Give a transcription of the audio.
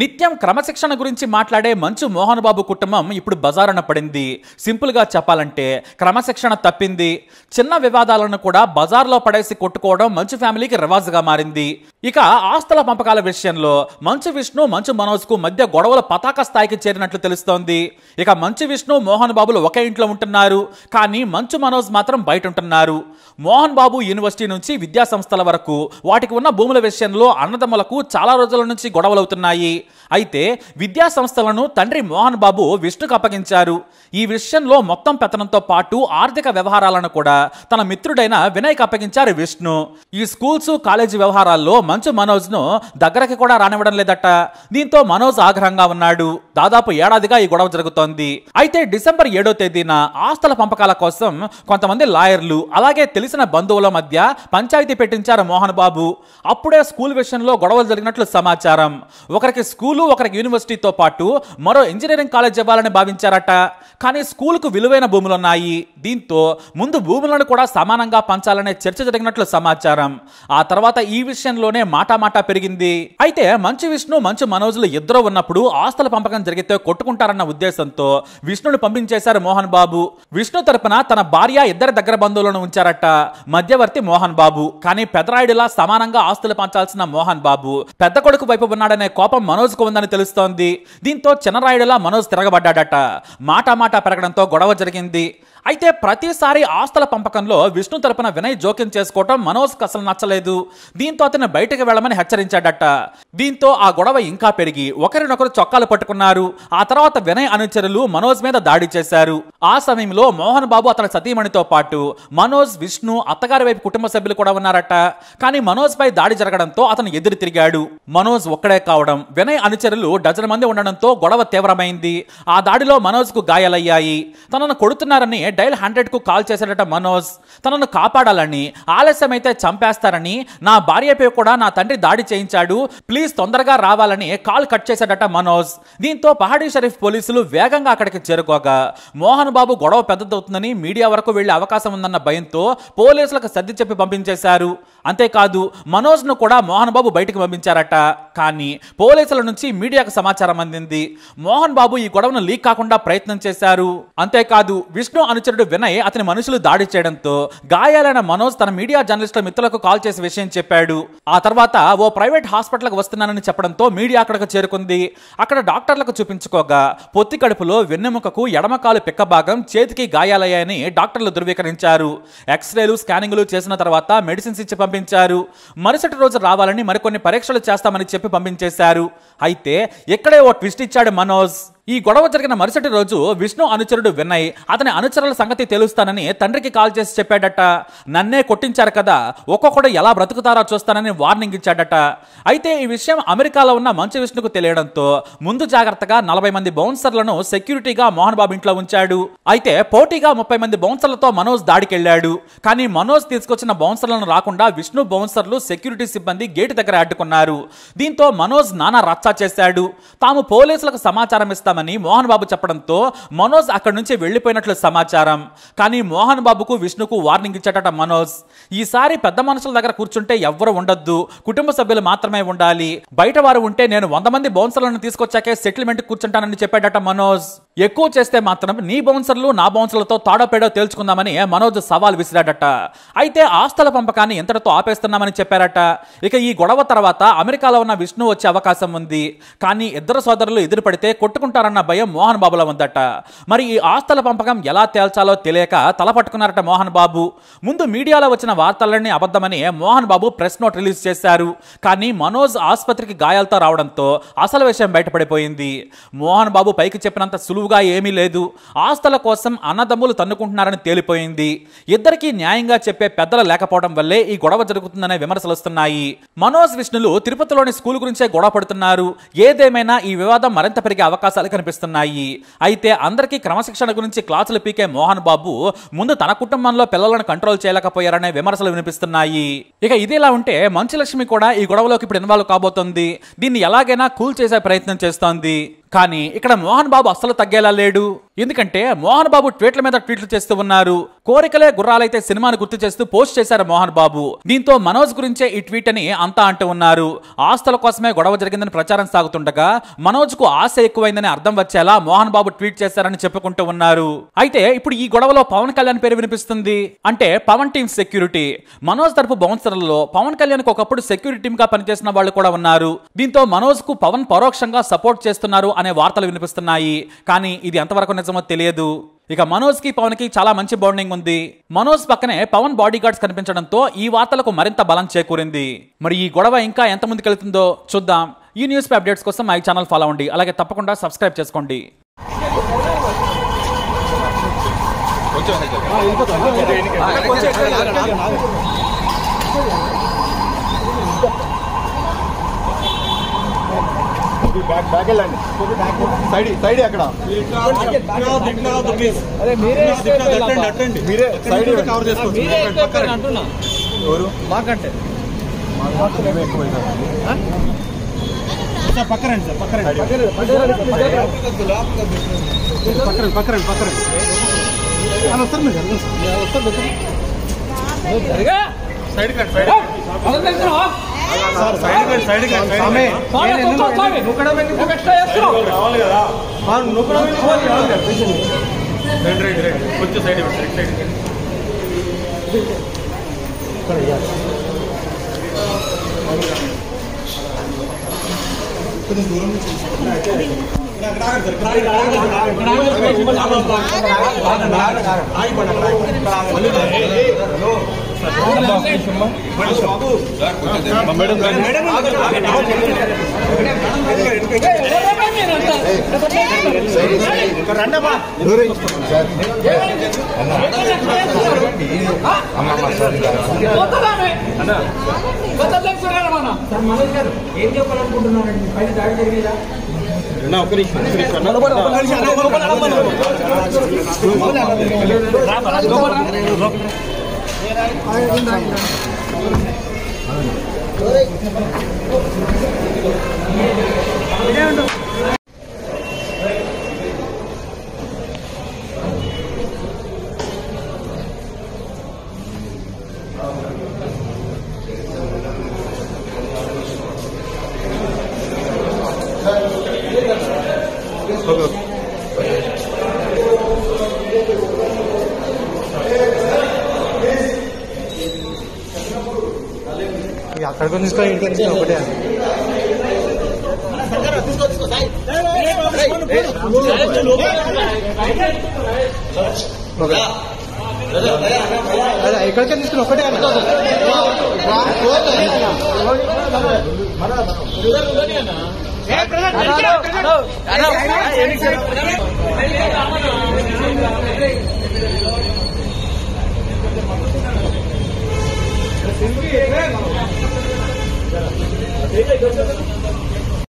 నిత్యం క్రమశిక్షణ గురించి మాట్లాడే మంచు మోహన్ బాబు కుటుంబం ఇప్పుడు బజారున పడింది. సింపుల్గా చెప్పాలంటే క్రమశిక్షణ తప్పింది. చిన్న వివాదాలను కూడా బజార్లో పడేసి కొట్టుకోవడం మంచు ఫ్యామిలీకి రివాజుగా మారింది. ఇక ఆస్తుల పంపకాల విషయంలో మంచు విష్ణు, మంచు మనోజ్ కు మధ్య గొడవల పతాక స్థాయికి చేరినట్లు తెలుస్తోంది. ఇక మంచు విష్ణు, మోహన్ బాబులు ఒకే ఇంట్లో ఉంటున్నారు, కానీ మంచు మనోజ్ మాత్రం బయట ఉంటున్నారు. మోహన్ బాబు యూనివర్సిటీ నుంచి విద్యా సంస్థల వరకు వాటికి ఉన్న భూముల విషయంలో అన్నదమ్ములకు చాలా రోజుల నుంచి గొడవలవుతున్నాయి. అయితే విద్యా సంస్థలను తండ్రి మోహన్ బాబు విష్ణుకు అప్పగించారు. ఈ విషయంలో మొత్తం పెత్తనంతో పాటు ఆర్థిక వ్యవహారాలను కూడా తన మిత్రుడైన వినయ్కి అప్పగించారు విష్ణు. ఈ స్కూల్స్, కాలేజీ వ్యవహారాల్లో మంచు మనోజ్ ను దగ్గరకి కూడా రానివ్వడం లేదట. దీంతో మనోజ్ ఆగ్రహంగా ఉన్నాడు. దాదాపు ఏడాదిగా ఈ గొడవ జరుగుతోంది. అయితే డిసెంబర్ 7వ తేదీన ఆస్తుల పంపకాల కోసం కొంతమంది లాయర్లు అలాగే తెలిసిన బంధువుల మధ్య పంచాయతీ పెట్టించారు మోహన్ బాబు. అప్పుడే స్కూల్ విషయంలో గొడవలు జరిగినట్లు సమాచారం. ఒకరికి స్కూలు, ఒకరికి యూనివర్సిటీతో పాటు మరో ఇంజనీరింగ్ కాలేజ్ ఇవ్వాలని భావించారట. కానీ స్కూలుకు విలువైన భూములున్నాయి. దీంతో ముందు భూములను కూడా సమానంగా పంచాలనే చర్చ జరిగినట్లు సమాచారం. ఆ తర్వాత ఈ విషయంలోనే మాటామాటా పెరిగింది. అయితే మంచు విష్ణు, మంచు మనోజ్లు ఇద్దరు ఉన్నప్పుడు ఆస్తుల పంపకం జరిగితే కొట్టుకుంటారన్న ఉద్దేశంతో విష్ణుని పంపించేశారు మోహన్ బాబు. విష్ణు తరపున తన భార్య, ఇద్దరు దగ్గర బంధువులను ఉంచారట. మధ్యవర్తి మోహన్ బాబు. కానీ పెదరాయుడిలా సమానంగా ఆస్తులు పంచాల్సిన మోహన్ బాబు పెద్ద కొడుకు వైపు ఉన్నాడనే కోపం మనోజ్కు ఉందని తెలుస్తోంది. దీంతో చిన్నరాయుడిలా మనోజ్ తిరగబడ్డాడట. మాటామాటా పెరగడంతో గొడవ జరిగింది. అయితే ప్రతిసారి ఆస్తుల పంపకంలో విష్ణు తరపున వినయ్ జోక్యం చేసుకోవటం మనోజ్కి అసలు నచ్చలేదు. దీంతో అతను బయటకు వెళ్ళమని హెచ్చరించాడట. దీంతో ఆ గొడవ ఇంకా పెరిగి ఒకరినొకరు చొక్కాలు పట్టుకున్నారు. ఆ తర్వాత వినయ్ అనుచరులు మనోజ్ మీద దాడి చేశారు. ఆ సమయంలో మోహన్ బాబు, అతని సతీమణితో పాటు మనోజ్, విష్ణు, అత్తగారి వైపు కుటుంబ సభ్యులు కూడా ఉన్నారట. కానీ మనోజ్ పై దాడి జరగడంతో అతను ఎదురు తిరిగాడు. మనోజ్ ఒక్కడే కావడం, వినయ్ అనుచరులు డజన్ మంది ఉండడంతో గొడవ తీవ్రమైంది. ఆ దాడిలో మనోజ్ కు గాయాలయ్యాయి. తనను కొడుతున్నారని డైల్ 100 కు కాల్ చేశాడట మనోజ్. తనను కాపాడాలని, ఆలస్యమైతే చంపేస్తారని, నా భార్యపై కూడా నా తండ్రి దాడి చేయించాడు, ప్లీజ్ తొందరగా రావాలని కాల్ కట్ చేశాడట మనోజ్. దీంతో పహాడీ షరీఫ్ పోలీసులు వేగంగా అక్కడికి చేరుకోగా మోహన్ బాబు గొడవ పెద్దదవుతుందని, మీడియా వరకు వెళ్లే అవకాశం ఉందన్న భయంతో పోలీసులకు సర్ది చెప్పి పంపించేశారు. అంతేకాదు మనోజ్ ను కూడా మోహన్ బాబు బయటకు పంపించారట. కానీ పోలీసుల నుంచి మీడియాకు సమాచారం అందింది. మోహన్ బాబు ఈ గొడవను లీక్ కాకుండా ప్రయత్నం చేశారు. అంతేకాదు విష్ణు అనుచరుడు వినయ్ అతని మనుషులు దాడి చేయడంతో గాయాలైన మనోజ్ తన మీడియా జర్నలిస్టుల మిత్రులకు కాల్ చేసి విషయం చెప్పాడు. ఆ తర్వాత ఓ ప్రైవేట్ హాస్పిటల్కి వస్తున్నానని చెప్పడంతో మీడియా అక్కడికి చేరుకుంది. అక్కడ డాక్టర్లకు చూపించుకోగా పొత్తి కడుపులో, వెన్నెముకకు ఎడమకాలు పిక్క భాగం, చేతికి గాయాలయ్యాయని డాక్టర్లు ధృవీకరించారు. ఎక్స్రేలు, స్కానింగ్లు చేసిన తర్వాత మెడిసిన్స్ ఇచ్చి పంపించారు. మరుసటి రోజు రావాలని మరికొన్ని పరీక్షలు చేస్తామని చెప్పి పంపించేశారు. అయితే ఇక్కడే ఓ ట్విస్ట్ ఇచ్చాడు మనోజ్. ఈ గొడవ జరిగిన మరుసటి రోజు విష్ణు అనుచరుడు వినయ్ అతని అనుచరుల సంగతి తెలుస్తానని తండ్రికి కాల్ చేసి చెప్పాడట. నన్నే కొట్టించారు కదా, ఒక్కొక్కడు ఎలా బ్రతుకుతారో చూస్తానని వార్నింగ్ ఇచ్చాడట. అయితే ఈ విషయం అమెరికాలో ఉన్న మంచు విష్ణుకు తెలియడంతో ముందు జాగ్రత్తగా 40 మంది బౌన్సర్లను సెక్యూరిటీగా మోహన్ బాబు ఇంట్లో ఉంచాడు. అయితే పోటీగా 30 మంది బౌన్సర్లతో మనోజ్ దాడికెళ్లాడు. కానీ మనోజ్ తీసుకొచ్చిన బౌన్సర్లను రాకుండా విష్ణు బౌన్సర్లు, సెక్యూరిటీ సిబ్బంది గేటు దగ్గర అడ్డుకున్నారు. దీంతో మనోజ్ నానా రచ్చా చేశాడు. తాము పోలీసులకు సమాచారం ఇస్తామని మోహన్ బాబు చెప్పడంతో మనోజ్ అక్కడి నుంచి వెళ్లిపోయినట్లు సమాచారం. కానీ మోహన్ బాబుకు, విష్ణుకు వార్నింగ్ ఇచ్చాడట మనోజ్. ఈసారి పెద్ద మనుషుల దగ్గర కూర్చుంటే ఎవ్వరు ఉండొద్దు, కుటుంబ సభ్యులు మాత్రమే ఉండాలి, బయట వారు ఉంటే నేను 100 మంది బౌన్సర్లను తీసుకొచ్చాకే సెటిల్మెంట్ కూర్చుంటానని చెప్పాడట మనోజ్. ఎక్కువ చేస్తే మాత్రం నీ బౌన్సర్లు, నా బౌన్సర్లతో తాడోపేడో తేల్చుకుందామని మనోజ్ సవాల్ విసిరాడట. అయితే ఆస్తుల పంపకాన్ని ఎంతటితో ఆపేస్తున్నామని చెప్పారట. ఇక ఈ గొడవ తర్వాత అమెరికాలో ఉన్న విష్ణు వచ్చే అవకాశం ఉంది. కానీ ఇద్దరు సోదరులు ఎదురుపడితే కొట్టుకుంటారన్న భయం మోహన్ బాబులో ఉందట. మరి ఈ ఆస్తుల పంపకం ఎలా తేల్చాలో తెలియక తలపట్టుకున్నారట మోహన్ బాబు. ముందు మీడియాలో వచ్చిన వార్తలన్నీ అబద్ధమని Mohan Babu press note release చేశారు. కానీ మనోజ్ ఆసుపత్రికి గాయాలతో రావడంతో అసలు విషయం బయటపడిపోయింది. మోహన్ బాబు పైకి చెప్పినంత సులువుగా ఏమీ లేదు. ఆస్తుల కోసం అన్నదమ్ములు తన్నుకుంటున్నారని తేలిపోయింది. ఇద్దరికీ న్యాయంగా చెప్పే పెద్దలు లేకపోవడం వల్లే ఈ గొడవ జరుగుతుందనే విమర్శలు వస్తున్నాయి. మనోజ్, విష్ణులు తిరుపతిలోని స్కూల్ గురించే గొడవ పడుతున్నారు. ఏదేమైనా ఈ వివాదం మరింత పెరిగే అవకాశాలు కనిపిస్తున్నాయి. అయితే అందరికీ క్రమశిక్షణ గురించి క్లాసులు పీకే మోహన్ బాబు ముందు తన కుటుంబంలో పిల్లలను కంట్రోల్ చేయలేకపోయారనే విమర్శలు వినిపిస్తున్నాయి. ఇక ఇదిలా ఉంటే మంచు లక్ష్మి కూడా ఈ గొడవలోకి ఇప్పుడు ఇన్వాల్వ్ కాబోతోంది. దీన్ని ఎలాగైనా కూల్ చేసే ప్రయత్నం చేస్తోంది. కానీ ఇక్కడ మోహన్ బాబు అస్సలు తగ్గేలా లేడు. ఎందుకంటే మోహన్ బాబు ట్వీట్ల మీద ట్వీట్లు చేస్తూ ఉన్నారు. కోరికలే గుర్రాలైతే సినిమాను గుర్తు చేస్తూ పోస్ట్ చేశారు మోహన్ బాబు. దీంతో మనోజ్ గురించే ఈ ట్వీట్ అని అంతా అంటూ ఉన్నారు. ఆస్తుల కోసమే గొడవ జరిగిందని ప్రచారం సాగుతుండగా మనోజ్ కు ఆశ ఎక్కువైందని అర్థం వచ్చేలా మోహన్ బాబు ట్వీట్ చేశారని చెప్పుకుంటూ ఉన్నారు. అయితే ఇప్పుడు ఈ గొడవలో పవన్ కళ్యాణ్ పేరు వినిపిస్తుంది. అంటే పవన్ టీమ్ సెక్యూరిటీ. మనోజ్ తరపు బౌన్సర్లలో పవన్ కళ్యాణ్ కు ఒకప్పుడు సెక్యూరిటీ టీమ్ గా పనిచేసిన వాళ్ళు కూడా ఉన్నారు. దీంతో మనోజ్ కు పవన్ పరోక్షంగా సపోర్ట్ చేస్తున్నారు అనే వార్తలు వినిపిస్తున్నాయి. కానీ ఇది ఎంతవరకు నిజమో తెలియదు. ఇక మనోజ్ కి పవన్ కి చాలా మంచి బాండింగ్ ఉంది. మనోజ్ పక్కనే పవన్ బాడీ గార్డ్స్ కనిపించడంతో ఈ వార్తలకు మరింత బలం చేకూరింది. మరి ఈ గొడవ ఇంకా ఎంత ముందుకెళ్తుందో చూద్దాం. ఈ న్యూస్ పై అప్డేట్స్ కోసం మా ఛానల్ ఫాలో అవ్వండి. అలాగే తప్పకుండా సబ్స్క్రైబ్ చేసుకోండి. బ్యాక్ వెళ్ళండి. సైడ్ అక్కడ మీరే సైడ్ కవర్ చేసుకోవచ్చు. ఎవరు మాకంటే పక్కరండి సార్, పక్కరండి వస్తారు మీరు కొంచెం సైడ్ కొంచెం దూరం ఏం చెప్పాలనుకుంటున్నారండి? పైన దాడి జరిగేదా? ఒక నిమిషం అక్కడికి తీసుకొని ఇంటికి ఒకటే ఇక్కడికే తీసుకుని ఒకటే